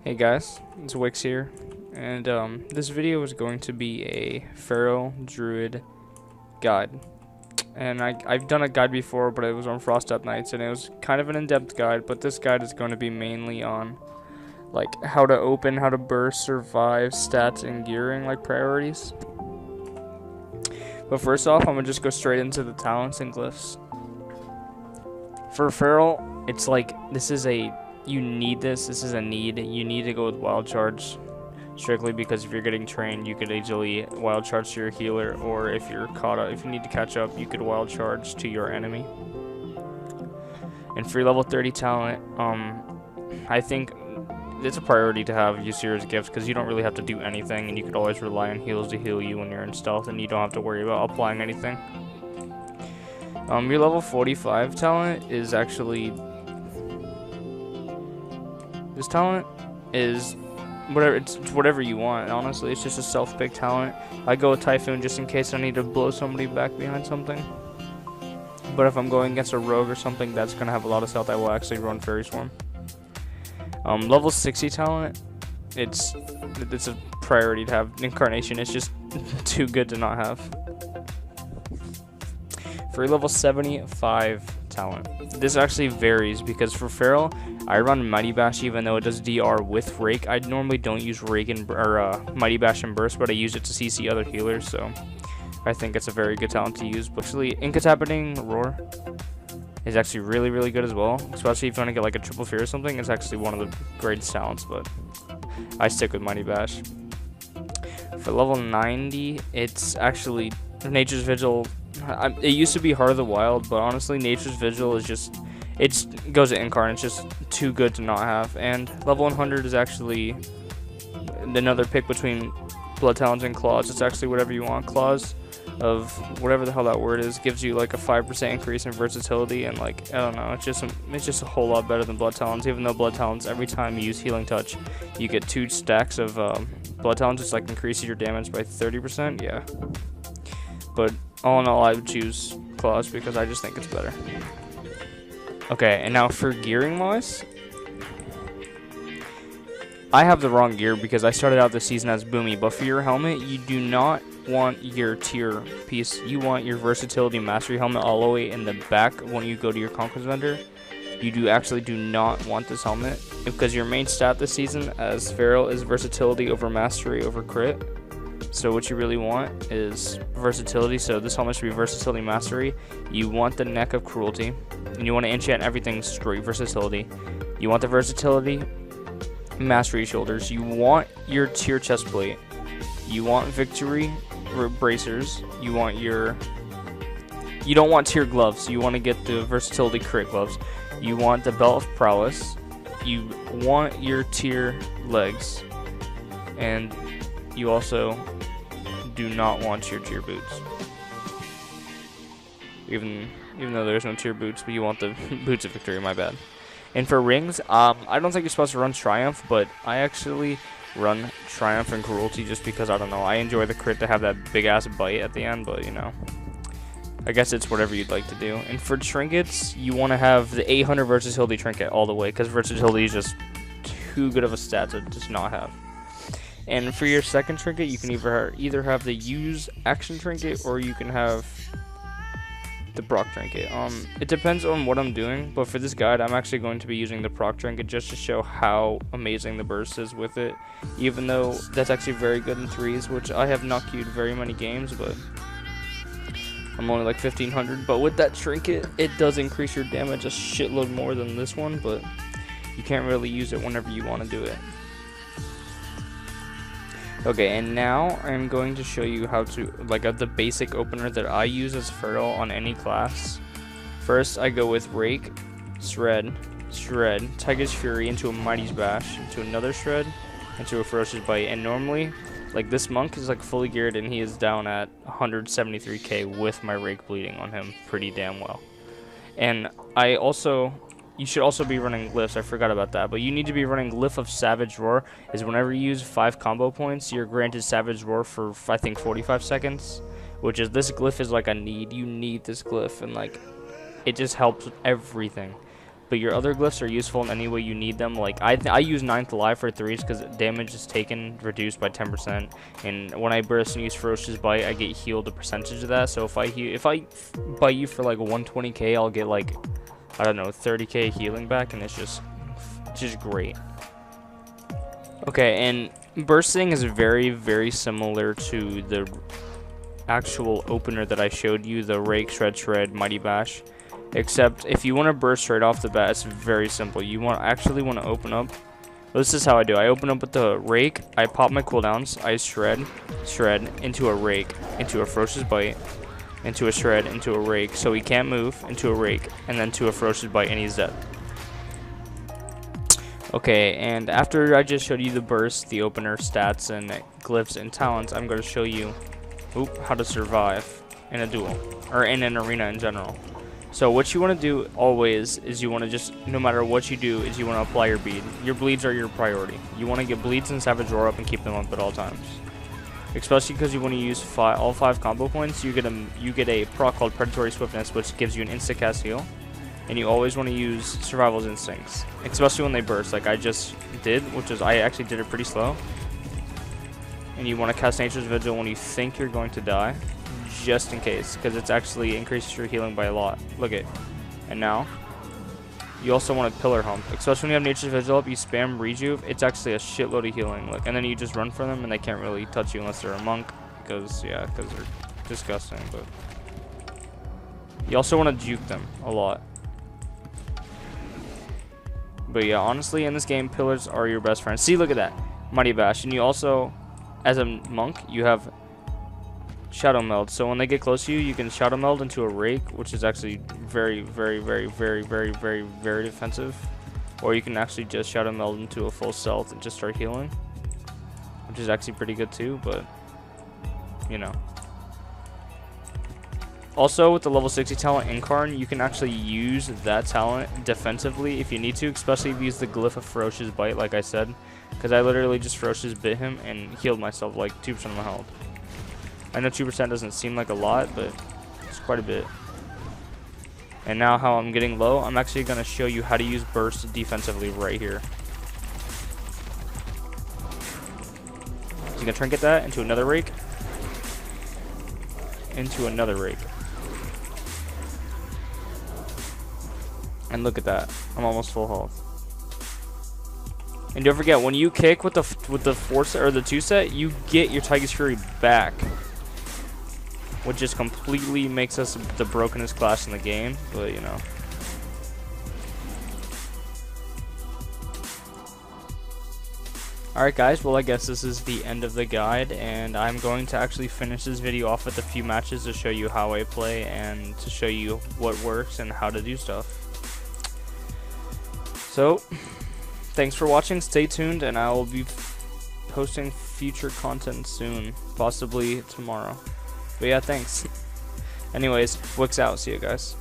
Hey guys, it's Wix here, and this video is going to be a Feral Druid guide. And I've done a guide before, but it was on Frost Up Nights, and it was kind of an in-depth guide, but this guide is going to be mainly on like how to open, how to burst, survive, stats, and gearing, like priorities. But first off, I'm going to just go straight into the talents and glyphs. For Feral, it's like, this is a you need this is a need. You need to go with Wild Charge, strictly because if you're getting trained, you could easily Wild Charge to your healer, or if you're caught up, if you need to catch up, you could Wild Charge to your enemy. And for your level 30 talent, I think it's a priority to have Ysir's gifts, because you don't really have to do anything, and you could always rely on heals to heal you when you're in stealth, and you don't have to worry about applying anything. Your level 45 talent is actually... This talent is whatever, it's whatever you want, honestly. It's just a self-pick talent. I go with Typhoon just in case I need to blow somebody back behind something. But if I'm going against a rogue or something that's going to have a lot of stealth, I will actually run Fairy Swarm. Level 60 talent, it's a priority to have. Incarnation, it's just too good to not have. For level 75 talent, this actually varies, because for Feral, I run Mighty Bash even though it does DR with Rake. I normally don't use Rake or Mighty Bash and Burst, but I use it to CC other healers, so I think it's a very good talent to use. But actually, Incapacitating Roar is actually really good as well, especially if you want to get like a triple fear or something. It's actually one of the greatest talents, but I stick with Mighty Bash. For level 90, it's actually Nature's Vigil. It used to be Heart of the Wild, but honestly, Nature's Vigil is just... It goes to Incarn, it's just too good to not have. And level 100 is actually another pick between Blood Talons and Claws. It's actually whatever you want. Claws of whatever the hell that word is gives you like a 5% increase in versatility, and like, I don't know, it's just a whole lot better than Blood Talons. Even though Blood Talons, every time you use Healing Touch, you get 2 stacks of Blood Talons, which like increases your damage by 30%. Yeah. But all in all, I would choose Claws because I just think it's better. Okay, and now for gearing wise, I have the wrong gear because I started out this season as Boomy, but for your helmet, you do not want your tier piece. You want your versatility mastery helmet all the way in the back when you go to your Conquest vendor. You actually do not want this helmet, because your main stat this season as Feral is versatility over mastery over crit. So what you really want is versatility, so this helmet should be versatility mastery. You want the neck of cruelty, and you want to enchant everything straight versatility. You want the versatility mastery shoulders. You want your tier chest plate. You want victory bracers. You don't want tier gloves. You want to get the versatility crit gloves. You want the belt of prowess. You want your tier legs, and you also do not want your tier boots. Even though there's no tier boots, but you want the boots of victory, my bad. And for rings, I don't think you're supposed to run Triumph, but I actually run Triumph and Cruelty just because, I don't know, I enjoy the crit to have that big ass bite at the end, but you know, I guess it's whatever you'd like to do. And for trinkets, you want to have the 800 versatility trinket all the way, because versatility is just too good of a stat to just not have. And for your second trinket, you can either have the use action trinket, or you can have the proc trinket. It depends on what I'm doing, but for this guide, I'm actually going to be using the proc trinket just to show how amazing the burst is with it. Even though that's actually very good in 3s, which I have not queued very many games, but I'm only like 1500. But with that trinket, it does increase your damage a shitload more than this one, but you can't really use it whenever you want to do it. Okay, and now I'm going to show you how to, like, the basic opener that I use as Feral on any class. First, I go with Rake, Shred, Tiger's Fury into a Mighty's Bash, into another Shred, into a Ferocious Bite. And normally, like, this monk is like fully geared and he is down at 173k with my Rake bleeding on him pretty damn well. And you should also be running glyphs. I forgot about that, but you need to be running Glyph of Savage Roar. Is whenever you use 5 combo points, you're granted Savage Roar for, I think, 45 seconds, which is, this glyph is like a need. You need this glyph, and like, it just helps with everything. But but your other glyphs are useful in any way you need them. Like I use 9th Alive for 3s because damage is taken reduced by 10%, and when I burst and use Ferocious Bite, I get healed a percentage of that. So if I bite you for like 120k, I'll get like, I don't know, 30k healing back, and it's just great. Okay, and bursting is very, very similar to the actual opener that I showed you, the Rake, Shred, Mighty Bash. Except if you want to burst straight off the bat, it's very simple. You actually want to open up. This is how I do. I open up with the Rake, I pop my cooldowns, I shred, into a Rake, into a Ferocious Bite, into a Shred, into a Rake, so he can't move, into a Rake, and then to a Ferocious Bite, and he's dead. Okay, and after I just showed you the burst, the opener, stats, and glyphs and talents, I'm going to show you how to survive in a duel, or in an arena in general. So what you want to do always is you want to just, no matter what you do, is you want to apply your bleed. Your bleeds are your priority. You want to get bleeds and Savage Roar up and keep them up at all times. Especially because you want to use all 5 combo points. You get a proc called Predatory Swiftness, which gives you an instant cast heal. And you always want to use Survival's Instincts, especially when they burst, like I just did, which is I actually did it pretty slow. And you want to cast Nature's Vigil when you think you're going to die, just in case, because it's actually increases your healing by a lot. Look at, and now you also want to Pillar Hump, especially when you have Nature's Vigil up. You spam Rejuve, it's actually a shitload of healing. Look, and then you just run for them, and they can't really touch you unless they're a monk, because they're disgusting. But you also want to juke them a lot. But yeah, honestly, in this game, pillars are your best friend. See, look at that, Mighty Bash, and you also, as a monk, you have Shadow Meld. So when they get close to you, you can Shadow Meld into a Rake, which is actually very, very, very, very, very, very, very defensive. Or you can actually just Shadow Meld into a full stealth and just start healing, which is actually pretty good too. But you know. Also, with the level 60 talent Incarn, you can actually use that talent defensively if you need to, especially if you use the Glyph of Ferocious Bite, like I said, because I literally just Ferocious bit him and healed myself like 2% of my health. I know 2% doesn't seem like a lot, but it's quite a bit. And now how I'm getting low, I'm actually going to show you how to use Burst defensively right here. So you're going to trinket that into another Rake, into another Rake. And look at that, I'm almost full health. And don't forget, when you kick with the 4-set or the 2-set, you get your Tiger's Fury back, which just completely makes us the brokenest class in the game. But you know. Alright guys, well I guess this is the end of the guide, and I'm going to actually finish this video off with a few matches to show you how I play and to show you what works and how to do stuff. So, thanks for watching, stay tuned, and I will be posting future content soon, possibly tomorrow. But yeah, thanks. Anyways, Wix out, see you guys.